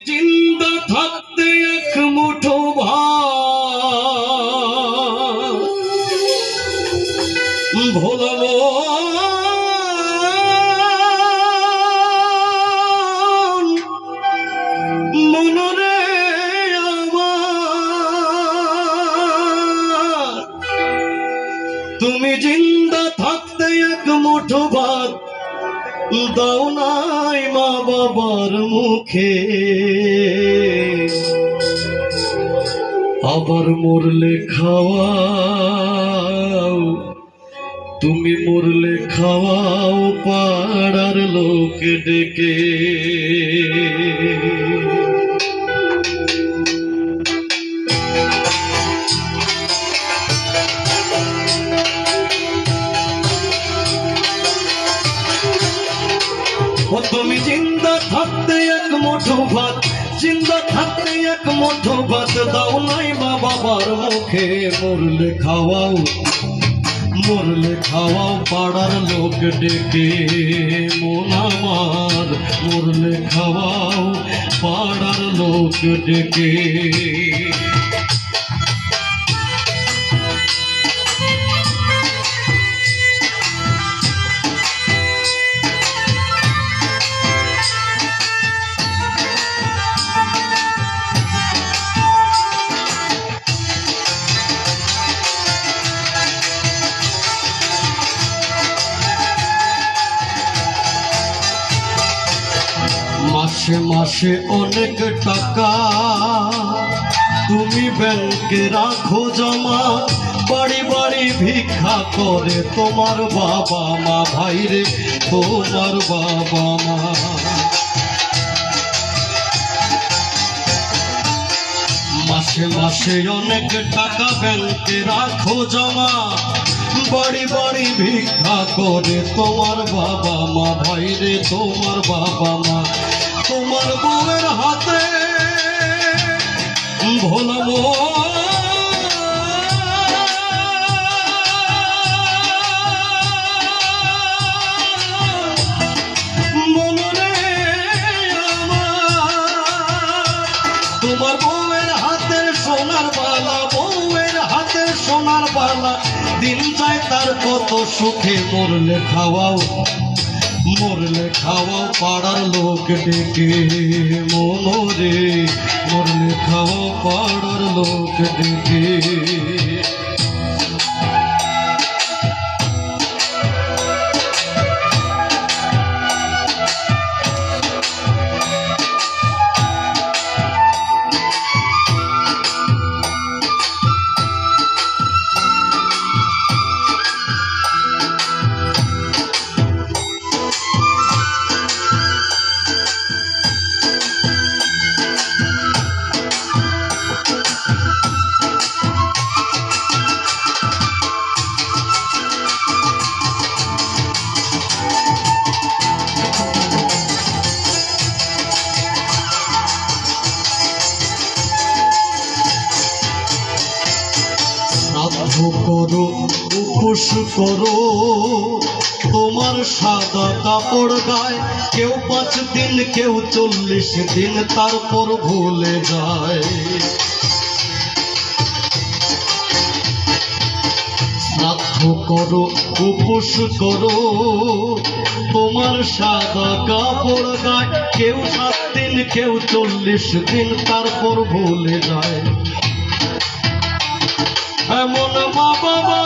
জিন্দা থাকতে এক মুঠো ভাত ভোলাবো মনরে আমার, তুমি জিন্দা থাকতে এক মুঠো ভাত দাও নাই মা বাবার মুখে, আবার মরলে খাওয়াও, তুমি মরলে খাওয়াও পাড়ার লোক ডেকে। তুমি জিন্দা থাকতে এক মুঠো ভাত, জিন্দা থাকতে এক মুঠো ভাত দাও নাই মা বাবার মুখে, মরলে খাওয়াও, মরলে খাওয়াও পাড়ার লোক ডেকে। মন আমার মরলে খাওয়াও পাড়ার লোক ডেকে। মাসে মাসে অনেক টাকা তুমি ব্যাংকে রাখো জমা, বাড়ি বাড়ি ভিক্ষা করে তোমার বাবা মা, ভাইরে তোমার বাবা মা। মাসে মাসে অনেক টাকা ব্যাংকে রাখো জমা, বাড়ি বাড়ি ভিক্ষা করে তোমার বাবা মা, ভাইরে তোমার বাবা মা। তোমার বউয়ের হাতে ভোলাবো মনরে আমার, তোমার বউয়ের হাতে সোনার বালা, বউয়ের হাতে সোনার বালা, দিন যায় তার কত সুখে, মরলে খাওয়াও, মরলে খাওয়াও পাড়ার লোক ডেকে। মনরে মরলে খাওয়াও পাড়ার লোক ডেকে। করো উপোস করো, তোমার সাদা কাপড় গায়ে, কেউ 5 দিন কেউ 40 দিন তারপর ভুলে যায়। শ্রাদ্ধ করো উপোস করো, তোমার সাদা কাপড় গায়ে, কেউ 7 দিন কেউ 40 দিন তারপর ভুলে যায়। এমন মা বাবা